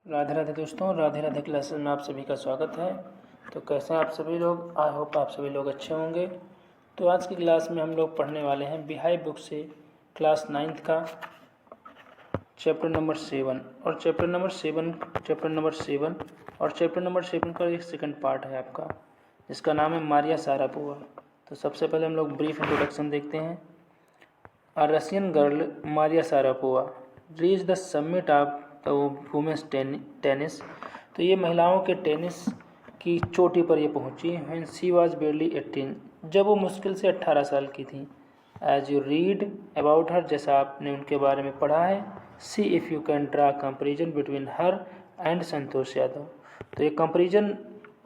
राधे राधे दोस्तों, राधे राधे क्लासेस में आप सभी का स्वागत है। तो कैसे हैं आप सभी लोग? आई होप आप सभी लोग अच्छे होंगे। तो आज की क्लास में हम लोग पढ़ने वाले हैं बिहाई बुक से क्लास 9th का चैप्टर नंबर 7 और चैप्टर नंबर 7 का एक सेकंड पार्ट है आपका, जिसका नाम है मारिया सारापोवा। तो सबसे पहले हम लोग ब्रीफ इंट्रोडक्शन देखते हैं। A Russian girl, Maria Sharapova, reached the summit of the women's tennis। तो ये महिलाओं के टेनिस की चोटी पर ये पहुंची when she was barely 18, जब वो मुश्किल से 18 साल की थी। As you read about her, जैसा आपने उनके बारे में पढ़ा है, see if you can draw comparison between her and Santosh Yadav. तो ये कंपेरिजन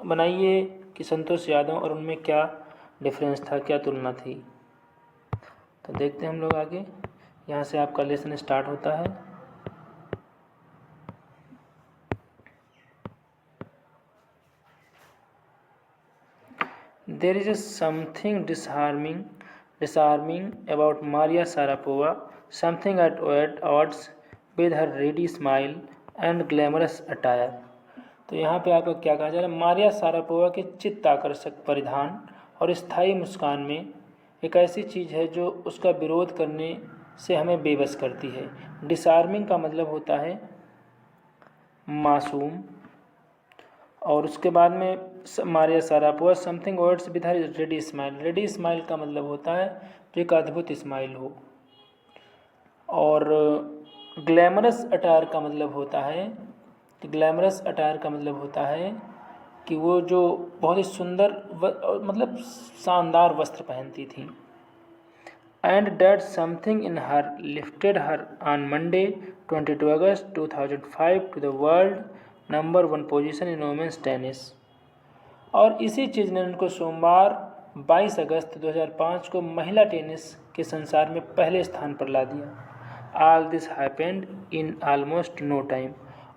बनाइए कि संतोष यादव और उनमें क्या डिफरेंस था, क्या तुलना थी। तो देखते हैं हम लोग आगे। यहाँ से आपका लेसन स्टार्ट होता है। There is something disarming about Maria Sharapova, something at odds with her ready smile and glamorous attire। तो यहाँ पे आपका क्या कहा जा रहा है? मारिया सारापोवा के चित्त आकर्षक परिधान और स्थायी मुस्कान में एक ऐसी चीज़ है जो उसका विरोध करने से हमें बेबस करती है। डिसआर्मिंग का मतलब होता है मासूम, और उसके बाद में Maria Sharapova something words with her ready smile. Ready smile का मतलब होता है जो एक अद्भुत स्माइल हो। और ग्लैमरस अटायर का मतलब होता है कि वो जो बहुत ही सुंदर मतलब शानदार वस्त्र पहनती थी। And that something in her lifted her on Monday 22 August 2005 to the world number 1 position in women's tennis. और इसी चीज़ ने उनको सोमवार 22 अगस्त 2005 को महिला टेनिस के संसार में पहले स्थान पर ला दिया। All this happened in almost no time.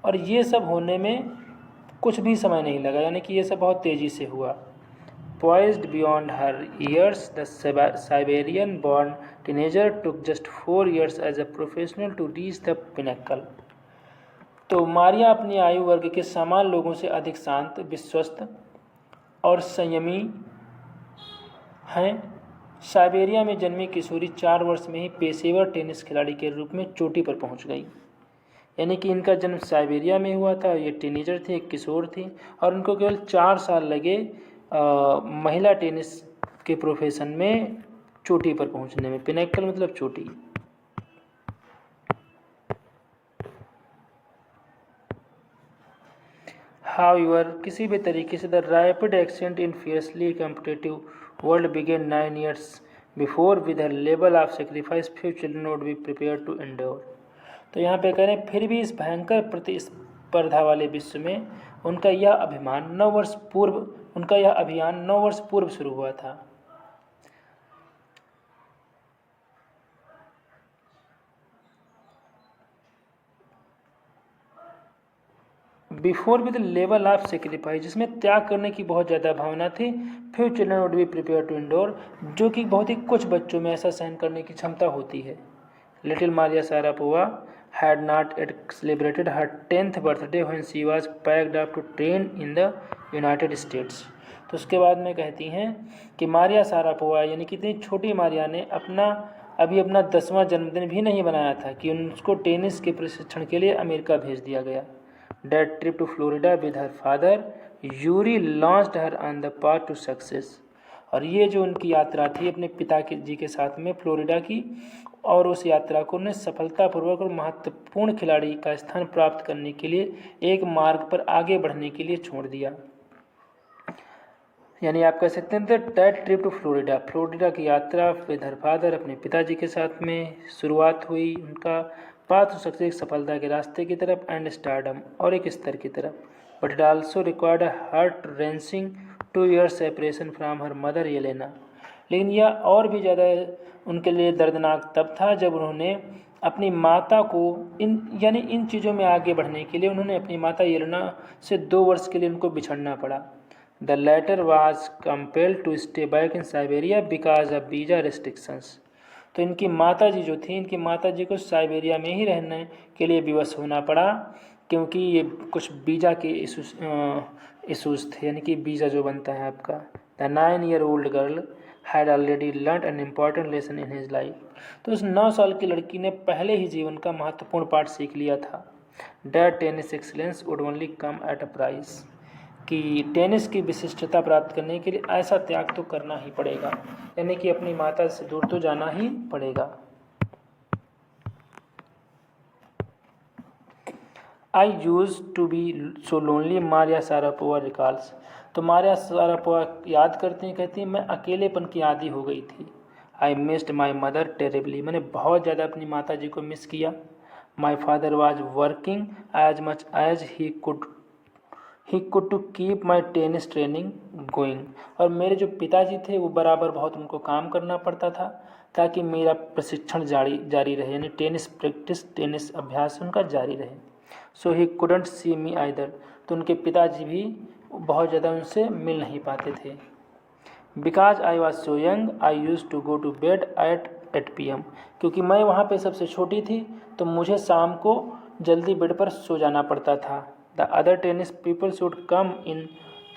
और ये सब होने में कुछ भी समय नहीं लगा, यानी कि ये सब बहुत तेज़ी से हुआ। Poised beyond her years, the Siberian-born teenager took just 4 years as a professional to reach the pinnacle। तो मारिया अपनी आयु वर्ग के समान लोगों से अधिक शांत, विश्वस्त और संयमी हैं। साइबेरिया में जन्मी किशोरी 4 वर्ष में ही पेशेवर टेनिस खिलाड़ी के रूप में चोटी पर पहुंच गई। यानी कि इनका जन्म साइबेरिया में हुआ था, ये टीनेजर थी, एक किशोर थी, और उनको केवल 4 साल लगे महिला टेनिस के प्रोफेशन में चोटी पर पहुंचने में। पिनेकल मतलब चोटी। हाउएवर किसी भी तरीके से the rapid ascent in fiercely competitive world began 9 years before with a level of sacrifice few children would be prepare to endure. तो यहाँ पे कह रहे हैं फिर भी इस भयंकर प्रतिस्पर्धा वाले विश्व में उनका यह अभियान 9 वर्ष पूर्व शुरू हुआ था। Before with level of sacrifice, जिसमें त्याग करने की बहुत ज़्यादा भावना थी। Few children would be prepare to endure, जो कि बहुत ही कुछ बच्चों में ऐसा सहन करने की क्षमता होती है। Little Maria Sharapova had not yet celebrated her 10th birthday when she was packed up to train in the United States। तो उसके बाद में कहती हैं कि मारिया सारापोवा यानी कि इतनी छोटी मारिया ने अभी अपना 10वां जन्मदिन भी नहीं बनाया था कि उनको टेनिस के प्रशिक्षण के लिए अमेरिका भेज दिया गया। That trip to Florida with her father Yuri launched her on the path to success। और ये जो उनकी यात्रा थी अपने पिता जी के साथ में फ्लोरिडा की, और उस यात्रा को उन्हें सफलतापूर्वक और महत्वपूर्ण खिलाड़ी का स्थान प्राप्त करने के लिए एक मार्ग पर आगे बढ़ने के लिए छोड़ दिया। यानी आप कह सकते हैं दैट ट्रिप टू फ्लोरिडा की यात्रा विद हर फादर अपने पिताजी के साथ में शुरुआत हुई उनका पाथ टू सक्सेस, सफलता के रास्ते की तरफ, एंड स्टारडम और एक स्तर की तरफ। But it also required a heart wrenching 2 years separation from her mother Yelena. लेकिन यह और भी ज़्यादा उनके लिए दर्दनाक तब था जब उन्होंने अपनी माता को इन चीज़ों में आगे बढ़ने के लिए उन्होंने अपनी माता येलेना से 2 वर्ष के लिए उनको बिछड़ना पड़ा। The latter was compelled to stay back in Siberia because of visa restrictions. तो इनकी माता जी को साइबेरिया में ही रहने के लिए विवश होना पड़ा, क्योंकि ये कुछ वीज़ा के इशूज़ थे, यानी कि वीज़ा जो बनता है आपका। The 9-year-old girl had already learn an important lesson in his life. तो उस 9 साल की लड़की ने पहले ही जीवन का महत्वपूर्ण पाठ सीख लिया था। That tennis excellence would only come at a price, कि टेनिस की विशिष्टता प्राप्त करने के लिए ऐसा त्याग तो करना ही पड़ेगा, यानी कि अपनी माता से दूर तो जाना ही पड़ेगा। I used to be so lonely, Maria Sharapova recalls. तो मारिया सारापोवा याद करती हैं, कहती हैं मैं अकेलेपन की आदी हो गई थी। I missed my mother terribly, मैंने बहुत ज़्यादा अपनी माता जी को मिस किया। My father was working as much as he could to keep my tennis training going. और मेरे जो पिताजी थे वो बराबर बहुत उनको काम करना पड़ता था ताकि मेरा प्रशिक्षण जारी रहे, यानी टेनिस प्रैक्टिस, टेनिस अभ्यास उनका जारी रहे। सो he couldn't see me either, तो उनके पिताजी भी बहुत ज़्यादा उनसे मिल नहीं पाते थे। Because I was so young I use to go to bed at 8 PM, क्योंकि मैं वहाँ पे सबसे छोटी थी तो मुझे शाम को जल्दी बेड पर सो जाना पड़ता था। The other tennis people should come in,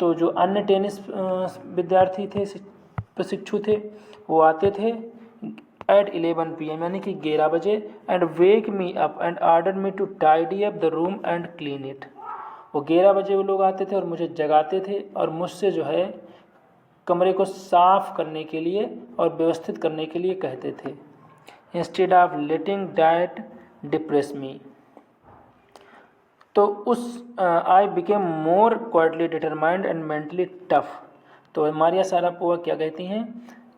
तो जो अन्य टेनिस विद्यार्थी थे, प्रशिक्षु थे, वो आते थे एट 11 PM, यानी कि 11 बजे, and wake me up and order me to tidy up the room and clean it. वो 11 बजे वो लोग आते थे और मुझे जगाते थे और मुझसे जो है कमरे को साफ करने के लिए और व्यवस्थित करने के लिए कहते थे। Instead of letting that depress me, तो उस I became more quietly determined and mentally tough. तो मारिया सारापोवा क्या कहती हैं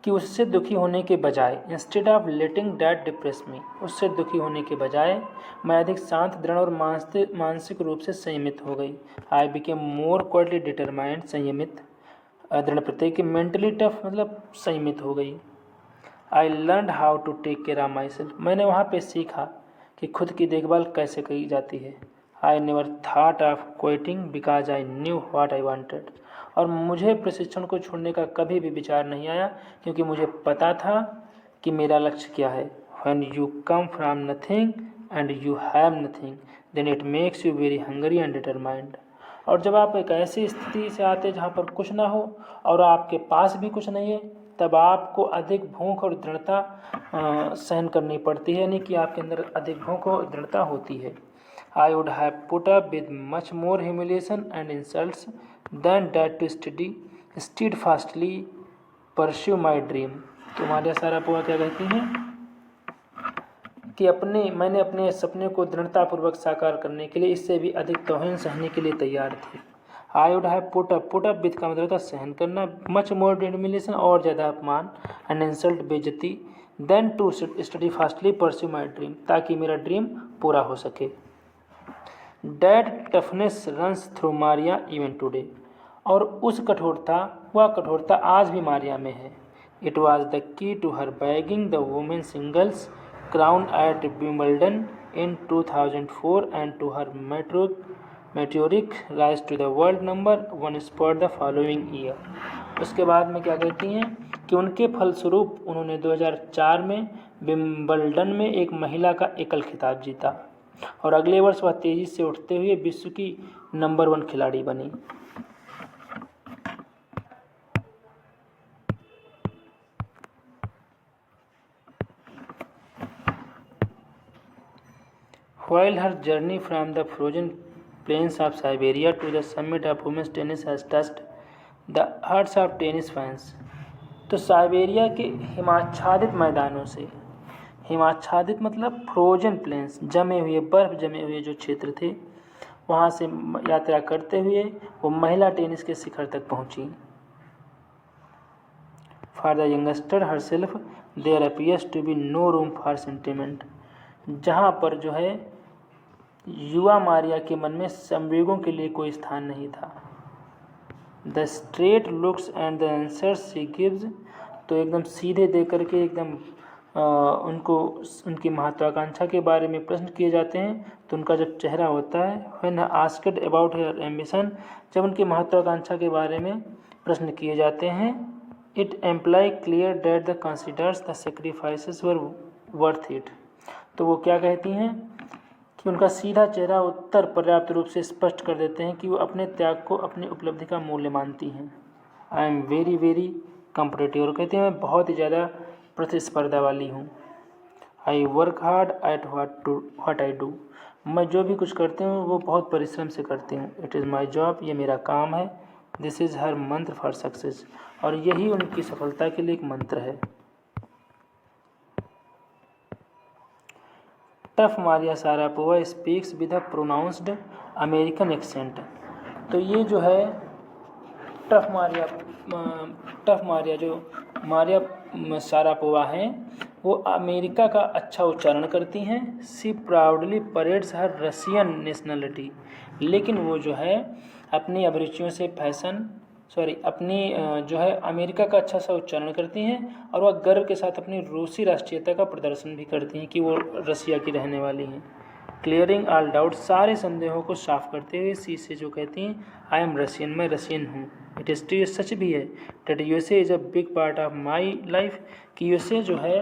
कि उससे दुखी होने के बजाय, instead of letting that depress me, उससे दुखी होने के बजाय मैं अधिक शांत, दृढ़ और मानसिक रूप से संयमित हो गई। आई बिकेम मोर क्वाइटली डिटरमाइंड, संयमित, दृढ़ प्रत्यय की, मेंटली टफ मतलब संयमित हो गई। I learn how to take care of myself, मैंने वहाँ पे सीखा कि खुद की देखभाल कैसे की जाती है। I never thought of quitting because I knew what I wanted, और मुझे प्रशिक्षण को छोड़ने का कभी भी विचार नहीं आया क्योंकि मुझे पता था कि मेरा लक्ष्य क्या है। When you come from nothing and you have nothing then it makes you very hungry and determined. और जब आप एक ऐसी स्थिति से आते जहाँ पर कुछ ना हो और आपके पास भी कुछ नहीं है, तब आपको अधिक भूख और दृढ़ता सहन करनी पड़ती है, यानी कि आपके अंदर अधिक भूख और दृढ़ता होती है। I would have put up with much more humiliation and insults than that to steadfastly pursue my dream. तो मारिया सारापोवा क्या कहती हैं कि मैंने अपने सपने को दृढ़तापूर्वक साकार करने के लिए इससे भी अधिक तौहीन सहने के लिए तैयार थी। आई would have put up with का मतलब था सहन करना, मच मोर डिमिनेशन और ज़्यादा अपमान, एंड इंसल्ट बेइज्जती, then to study fastly pursue my dream, ताकि मेरा ड्रीम पूरा हो सके। That toughness runs through Maria even today, और वह कठोरता आज भी मारिया में है। It was the key to her bagging the women singles crown at Wimbledon in 2004 and to her meteoric rise to the world number 1 spot the following year। उसके बाद में क्या कहती हैं कि उनके फलस्वरूप उन्होंने 2004 में विम्बल्डन में एक महिला का एकल खिताब जीता और अगले वर्ष वह तेजी से उठते हुए विश्व की नंबर 1 खिलाड़ी बनी। While her journey from the frozen plains of Siberia to the summit of women's tennis has touched the hearts of tennis fans, तो साइबेरिया के हिमाच्छादित मैदानों से, हिमाच्छादित मतलब फ्रोजन प्लेन्स, जमे हुए बर्फ जमे हुए जो क्षेत्र थे, वहाँ से यात्रा करते हुए वो महिला टेनिस के शिखर तक पहुँची। For the youngster herself there appears to be no room for sentiment, जहाँ पर जो है युवा मारिया के मन में संवेगों के लिए कोई स्थान नहीं था। The straight looks and the answers she gives, तो एकदम सीधे दे करके एकदम उनको उनकी महत्वाकांक्षा के बारे में प्रश्न किए जाते हैं तो उनका जब चेहरा होता है, when asked about her ambition, जब उनकी महत्वाकांक्षा के बारे में प्रश्न किए जाते हैं, it employee clear that the considers the sacrifices were worth it, तो वो क्या कहती हैं कि उनका सीधा चेहरा उत्तर पर्याप्त रूप से स्पष्ट कर देते हैं कि वो अपने त्याग को अपनी उपलब्धि का मूल्य मानती हैं। I am very very competitive, और कहते हैं मैं बहुत ही ज़्यादा प्रतिस्पर्धा वाली हूँ। I work hard at what I do, मैं जो भी कुछ करती हूँ वो बहुत परिश्रम से करती हूँ। इट इज़ माई जॉब, ये मेरा काम है। दिस इज़ हर मंत्र फॉर सक्सेस, और यही उनकी सफलता के लिए एक मंत्र है। Tough Maria Sharapova speaks with a pronounced American accent. तो ये जो है टफ मारिया जो मारिया शारापोवा हैं वो अमेरिका का अच्छा उच्चारण करती हैं। सी प्राउडली परेड्स हर रशियन नेशनलिटी, लेकिन वो जो है अपनी अभिरुचियों से अपनी जो है अमेरिका का अच्छा सा उच्चारण करती हैं, और वह गर्व के साथ अपनी रूसी राष्ट्रीयता का प्रदर्शन भी करती हैं कि वो रसिया की रहने वाली हैं। क्लियरिंग ऑल डाउट, सारे संदेहों को साफ करते हुए सी से जो कहती हैं आई एम रशियन, मैं रशियन हूँ। इट इज़ ट्रू, सच भी है। That USA is a big part of my life, कि यूएसए जो है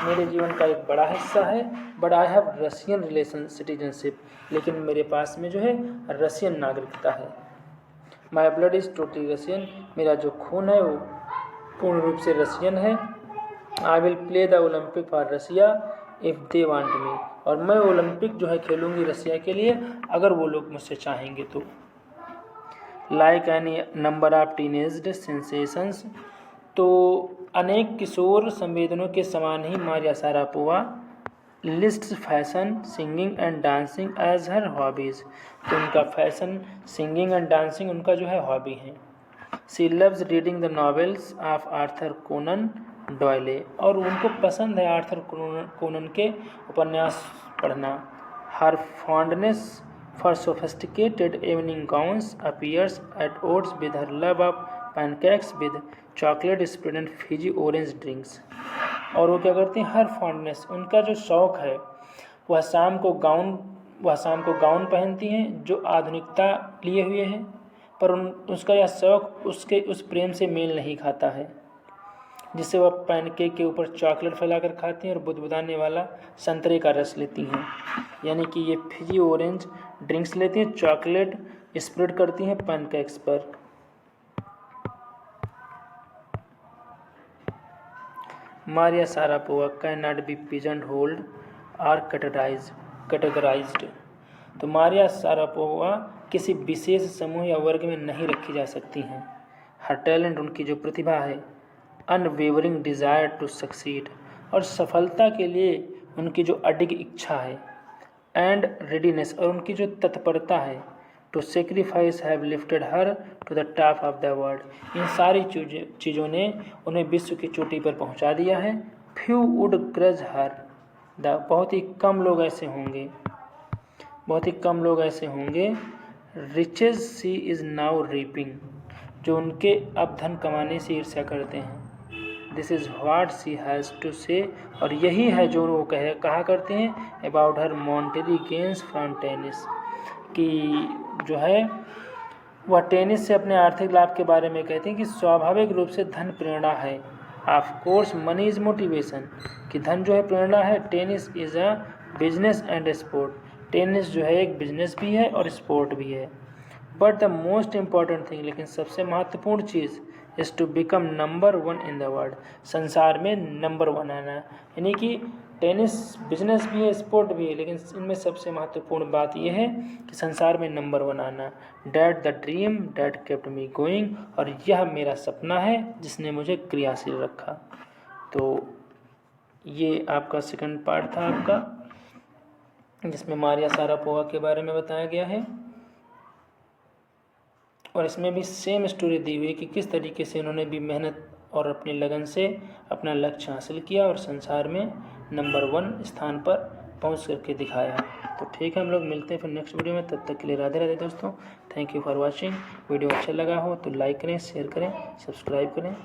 मेरे जीवन का एक बड़ा हिस्सा है। But I have Russian relation citizenship, लेकिन मेरे पास में जो है रशियन नागरिकता है। My blood is totally Russian, मेरा जो खून है वो पूर्ण रूप से रशियन है। I will play the Olympic for Russia if they want me, और मैं ओलंपिक जो है खेलूँगी रसिया के लिए अगर वो लोग मुझसे चाहेंगे तो। Like any number of teenaged sensations, तो अनेक किशोर संवेदनों के समान ही Maria Sharapova lists fashion, singing and dancing as her hobbies, तो उनका फैशन, सिंगिंग एंड डांसिंग उनका जो है हॉबी है। She loves reading the novels of Arthur Conan Doyle, और उनको पसंद है आर्थर कोनन के उपन्यास पढ़ना। Her fondness for sophisticated evening gowns appears at odds with her love of pancakes with chocolate spread and fizzy orange drinks. और वो क्या करती हैं, हर फॉन्डनेस, उनका जो शौक़ है वह शाम को गाउन पहनती हैं जो आधुनिकता लिए हुए हैं, पर उसका यह शौक़ उसके उस प्रेम से मेल नहीं खाता है जिससे वह पैनकेक के ऊपर चॉकलेट फैलाकर खाती हैं और बुदबुदाने वाला संतरे का रस लेती हैं। यानी कि ये फिजी ऑरेंज ड्रिंक्स लेती हैं, चॉकलेट स्प्रेड करती हैं पैनकेक्स पर। Maria Sharapova can not be pigeon hold और कैटेगराइज्ड, तो मारिया शारापोवा किसी विशेष समूह या वर्ग में नहीं रखी जा सकती हैं। हर टैलेंट, उनकी जो प्रतिभा है, अनवेवरिंग डिज़ायर टू सक्सीड, और सफलता के लिए उनकी जो अडिग इच्छा है, एंड रेडीनेस, और उनकी जो तत्परता है, to sacrifice have lifted her to the top of the world, इन सारी चीज़ों ने उन्हें विश्व की चोटी पर पहुंचा दिया है। Few would grudge her the, बहुत ही कम लोग ऐसे होंगे riches she is now reaping, जो उनके अब धन कमाने से ईर्ष्या करते हैं। This is what she has to say, और यही है जो वो कहा करते हैं about her monetary gains from tennis, कि जो है वह टेनिस से अपने आर्थिक लाभ के बारे में कहते हैं कि स्वाभाविक रूप से धन प्रेरणा है। Of course money is motivation, कि धन जो है प्रेरणा है। Tennis is a business and sport, tennis जो है एक बिजनेस भी है और स्पोर्ट भी है। But the most important thing, लेकिन सबसे महत्वपूर्ण चीज़, is to become number 1 in the world, संसार में नंबर 1 आना। यानी कि टेनिस बिजनेस भी है, स्पोर्ट भी है, लेकिन इनमें सबसे महत्वपूर्ण बात यह है कि संसार में नंबर 1 आना। That the dream that kept me going, और यह मेरा सपना है जिसने मुझे क्रियाशील रखा। तो ये आपका सेकंड पार्ट था आपका, जिसमें मारिया शारापोवा के बारे में बताया गया है, और इसमें भी सेम स्टोरी दी हुई है कि किस तरीके से उन्होंने भी मेहनत और अपनी लगन से अपना लक्ष्य हासिल किया और संसार में नंबर 1 स्थान पर पहुंच करके दिखाया। तो ठीक है, हम लोग मिलते हैं फिर नेक्स्ट वीडियो में। तब तक के लिए राधे राधे दोस्तों। Thank you for watching. Video अच्छा लगा हो तो लाइक करें, शेयर करें, सब्सक्राइब करें।